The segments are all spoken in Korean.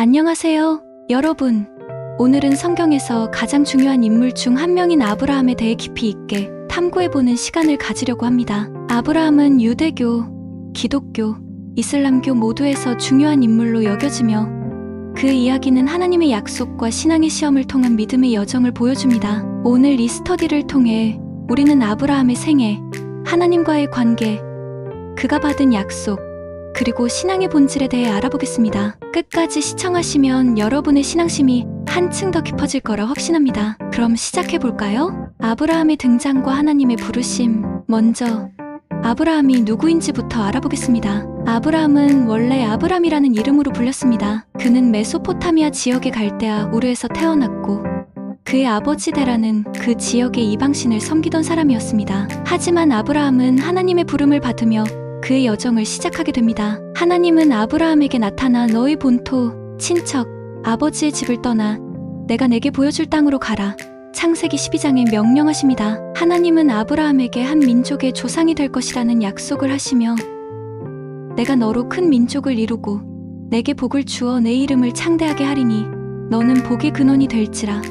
안녕하세요, 여러분. 오늘은 성경에서 가장 중요한 인물 중 한 명인 아브라함에 대해 깊이 있게 탐구해보는 시간을 가지려고 합니다. 아브라함은 유대교, 기독교, 이슬람교 모두에서 중요한 인물로 여겨지며 그 이야기는 하나님의 약속과 신앙의 시험을 통한 믿음의 여정을 보여줍니다. 오늘 이 스터디를 통해 우리는 아브라함의 생애, 하나님과의 관계, 그가 받은 약속, 그리고 신앙의 본질에 대해 알아보겠습니다. 끝까지 시청하시면 여러분의 신앙심이 한층 더 깊어질 거라 확신합니다. 그럼 시작해볼까요? 아브라함의 등장과 하나님의 부르심. 먼저 아브라함이 누구인지부터 알아보겠습니다. 아브라함은 원래 아브람이라는 이름으로 불렸습니다. 그는 메소포타미아 지역의 갈대아 우르에서 태어났고 그의 아버지 데라는 그 지역의 이방신을 섬기던 사람이었습니다. 하지만 아브라함은 하나님의 부름을 받으며 그의 여정을 시작하게 됩니다. 하나님은 아브라함에게 나타나 너의 본토, 친척, 아버지의 집을 떠나 내가 내게 보여줄 땅으로 가라. 창세기 12장에 명령하십니다. 하나님은 아브라함에게 한 민족의 조상이 될 것이라는 약속을 하시며 내가 너로 큰 민족을 이루고 내게 복을 주어 내 이름을 창대하게 하리니 너는 복의 근원이 될지라.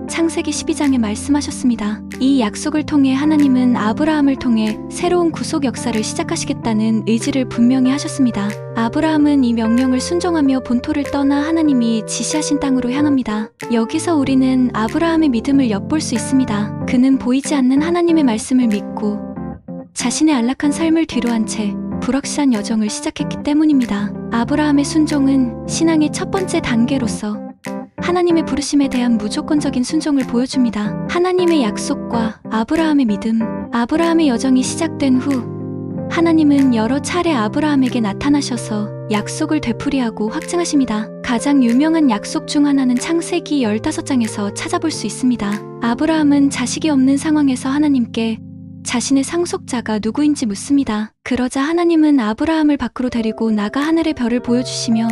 창세기 12장에 말씀하셨습니다. 이 약속을 통해 하나님은 아브라함을 통해 새로운 구속 역사를 시작하시겠다는 의지를 분명히 하셨습니다. 아브라함은 이 명령을 순종하며 본토를 떠나 하나님이 지시하신 땅으로 향합니다. 여기서 우리는 아브라함의 믿음을 엿볼 수 있습니다. 그는 보이지 않는 하나님의 말씀을 믿고 자신의 안락한 삶을 뒤로한 채 불확실한 여정을 시작했기 때문입니다. 아브라함의 순종은 신앙의 첫 번째 단계로서 하나님의 부르심에 대한 무조건적인 순종을 보여줍니다. 하나님의 약속과 아브라함의 믿음. 아브라함의 여정이 시작된 후 하나님은 여러 차례 아브라함에게 나타나셔서 약속을 되풀이하고 확증하십니다. 가장 유명한 약속 중 하나는 창세기 15장에서 찾아볼 수 있습니다. 아브라함은 자식이 없는 상황에서 하나님께 자신의 상속자가 누구인지 묻습니다. 그러자 하나님은 아브라함을 밖으로 데리고 나가 하늘의 별을 보여주시며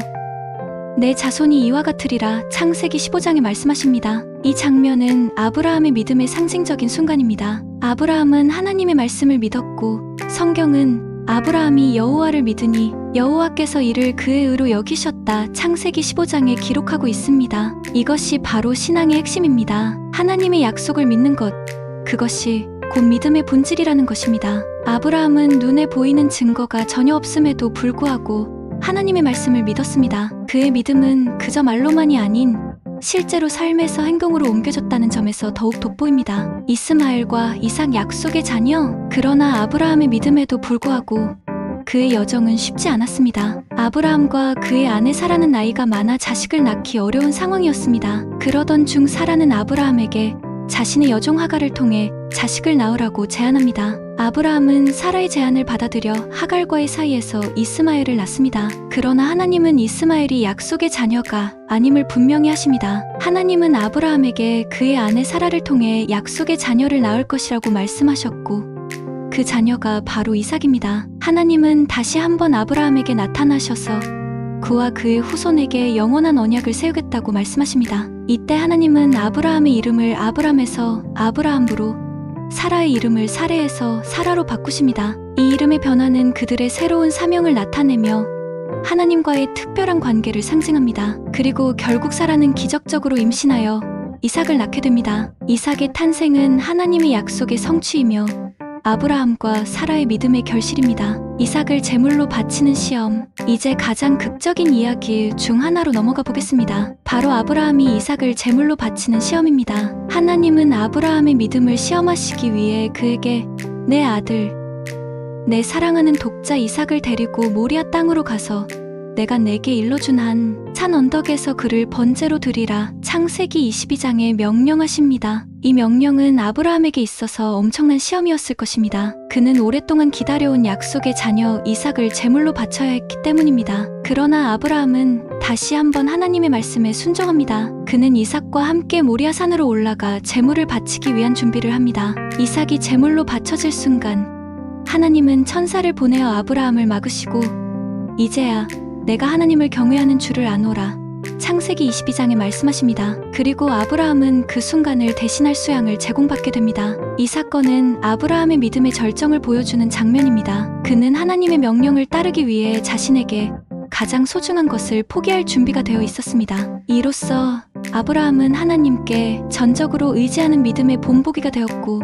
내 자손이 이와 같으리라. 창세기 15장에 말씀하십니다. 이 장면은 아브라함의 믿음의 상징적인 순간입니다. 아브라함은 하나님의 말씀을 믿었고 성경은 아브라함이 여호와를 믿으니 여호와께서 이를 그의 의로 여기셨다. 창세기 15장에 기록하고 있습니다. 이것이 바로 신앙의 핵심입니다. 하나님의 약속을 믿는 것, 그것이 곧 믿음의 본질이라는 것입니다. 아브라함은 눈에 보이는 증거가 전혀 없음에도 불구하고 하나님의 말씀을 믿었습니다. 그의 믿음은 그저 말로만이 아닌 실제로 삶에서 행동으로 옮겨졌다는 점에서 더욱 돋보입니다. 이스마엘과 이삭 약속의 자녀. 그러나 아브라함의 믿음에도 불구하고 그의 여정은 쉽지 않았습니다. 아브라함과 그의 아내 사라는 나이가 많아 자식을 낳기 어려운 상황이었습니다. 그러던 중 사라는 아브라함에게 자신의 여종 하갈을 통해 자식을 낳으라고 제안합니다. 아브라함은 사라의 제안을 받아들여 하갈과의 사이에서 이스마엘을 낳습니다. 그러나 하나님은 이스마엘이 약속의 자녀가 아님을 분명히 하십니다. 하나님은 아브라함에게 그의 아내 사라를 통해 약속의 자녀를 낳을 것이라고 말씀하셨고 그 자녀가 바로 이삭입니다. 하나님은 다시 한번 아브라함에게 나타나셔서 그와 그의 후손에게 영원한 언약을 세우겠다고 말씀하십니다. 이때 하나님은 아브라함의 이름을 아브람에서 아브라함으로 사라의 이름을 사레에서 사라로 바꾸십니다. 이 이름의 변화는 그들의 새로운 사명을 나타내며 하나님과의 특별한 관계를 상징합니다. 그리고 결국 사라는 기적적으로 임신하여 이삭을 낳게 됩니다. 이삭의 탄생은 하나님의 약속의 성취이며 아브라함과 사라의 믿음의 결실입니다. 이삭을 제물로 바치는 시험. 이제 가장 극적인 이야기 중 하나로 넘어가 보겠습니다. 바로 아브라함이 이삭을 제물로 바치는 시험입니다. 하나님은 아브라함의 믿음을 시험하시기 위해 그에게 내 아들, 내 사랑하는 독자 이삭을 데리고 모리아 땅으로 가서 내가 내게 일러준 한 산 언덕에서 그를 번제로 드리라. 창세기 22장에 명령하십니다. 이 명령은 아브라함에게 있어서 엄청난 시험이었을 것입니다. 그는 오랫동안 기다려온 약속의 자녀 이삭을 제물로 바쳐야 했기 때문입니다. 그러나 아브라함은 다시 한번 하나님의 말씀에 순종합니다. 그는 이삭과 함께 모리아 산으로 올라가 제물을 바치기 위한 준비를 합니다. 이삭이 제물로 바쳐질 순간 하나님은 천사를 보내어 아브라함을 막으시고 이제야 내가 하나님을 경외하는 줄을 아노라. 창세기 22장에 말씀하십니다. 그리고 아브라함은 그 순간을 대신할 수양을 제공받게 됩니다. 이 사건은 아브라함의 믿음의 절정을 보여주는 장면입니다. 그는 하나님의 명령을 따르기 위해 자신에게 가장 소중한 것을 포기할 준비가 되어 있었습니다. 이로써 아브라함은 하나님께 전적으로 의지하는 믿음의 본보기가 되었고,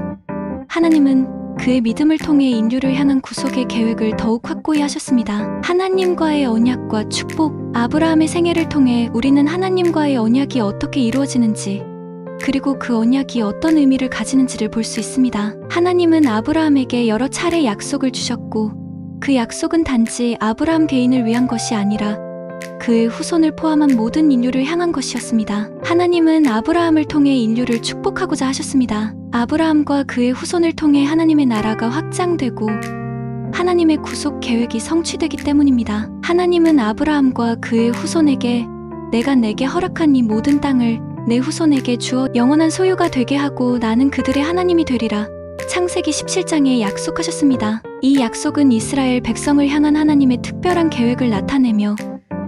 하나님은 그의 믿음을 통해 인류를 향한 구속의 계획을 더욱 확고히 하셨습니다. 하나님과의 언약과 축복. 아브라함의 생애를 통해 우리는 하나님과의 언약이 어떻게 이루어지는지, 그리고 그 언약이 어떤 의미를 가지는지를 볼 수 있습니다. 하나님은 아브라함에게 여러 차례 약속을 주셨고, 그 약속은 단지 아브라함 개인을 위한 것이 아니라 그의 후손을 포함한 모든 인류를 향한 것이었습니다. 하나님은 아브라함을 통해 인류를 축복하고자 하셨습니다. 아브라함과 그의 후손을 통해 하나님의 나라가 확장되고 하나님의 구속 계획이 성취되기 때문입니다. 하나님은 아브라함과 그의 후손에게 내가 내게 허락한 이 모든 땅을 내 후손에게 주어 영원한 소유가 되게 하고 나는 그들의 하나님이 되리라. 창세기 17장에 약속하셨습니다. 이 약속은 이스라엘 백성을 향한 하나님의 특별한 계획을 나타내며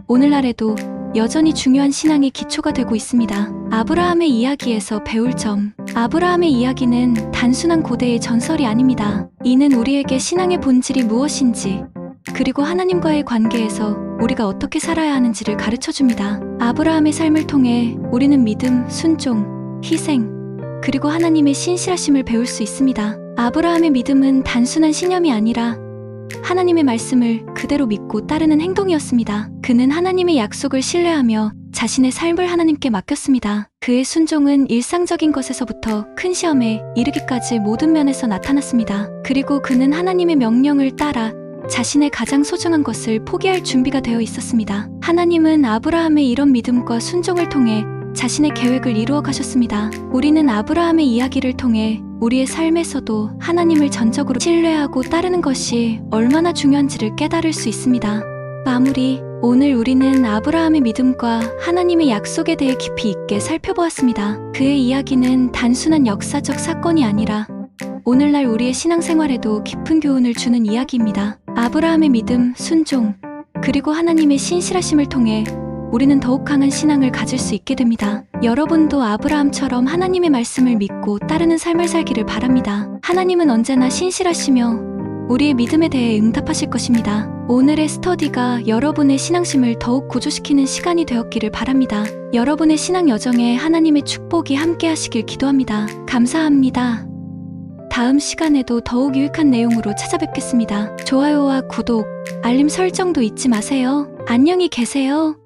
오늘날에도 여전히 중요한 신앙의 기초가 되고 있습니다. 아브라함의 이야기에서 배울 점. 아브라함의 이야기는 단순한 고대의 전설이 아닙니다. 이는 우리에게 신앙의 본질이 무엇인지, 그리고 하나님과의 관계에서 우리가 어떻게 살아야 하는지를 가르쳐줍니다. 아브라함의 삶을 통해 우리는 믿음, 순종, 희생, 그리고 하나님의 신실하심을 배울 수 있습니다. 아브라함의 믿음은 단순한 신념이 아니라 하나님의 말씀을 그대로 믿고 따르는 행동이었습니다. 그는 하나님의 약속을 신뢰하며 자신의 삶을 하나님께 맡겼습니다. 그의 순종은 일상적인 것에서부터 큰 시험에 이르기까지 모든 면에서 나타났습니다. 그리고 그는 하나님의 명령을 따라 자신의 가장 소중한 것을 포기할 준비가 되어 있었습니다. 하나님은 아브라함의 이런 믿음과 순종을 통해 자신의 계획을 이루어 가셨습니다. 우리는 아브라함의 이야기를 통해 우리의 삶에서도 하나님을 전적으로 신뢰하고 따르는 것이 얼마나 중요한지를 깨달을 수 있습니다. 마무리. 오늘 우리는 아브라함의 믿음과 하나님의 약속에 대해 깊이 있게 살펴보았습니다. 그의 이야기는 단순한 역사적 사건이 아니라 오늘날 우리의 신앙생활에도 깊은 교훈을 주는 이야기입니다. 아브라함의 믿음, 순종, 그리고 하나님의 신실하심을 통해 우리는 더욱 강한 신앙을 가질 수 있게 됩니다. 여러분도 아브라함처럼 하나님의 말씀을 믿고 따르는 삶을 살기를 바랍니다. 하나님은 언제나 신실하시며 우리의 믿음에 대해 응답하실 것입니다. 오늘의 스터디가 여러분의 신앙심을 더욱 고조시키는 시간이 되었기를 바랍니다. 여러분의 신앙 여정에 하나님의 축복이 함께 하시길 기도합니다. 감사합니다. 다음 시간에도 더욱 유익한 내용으로 찾아뵙겠습니다. 좋아요와 구독, 알림 설정도 잊지 마세요. 안녕히 계세요.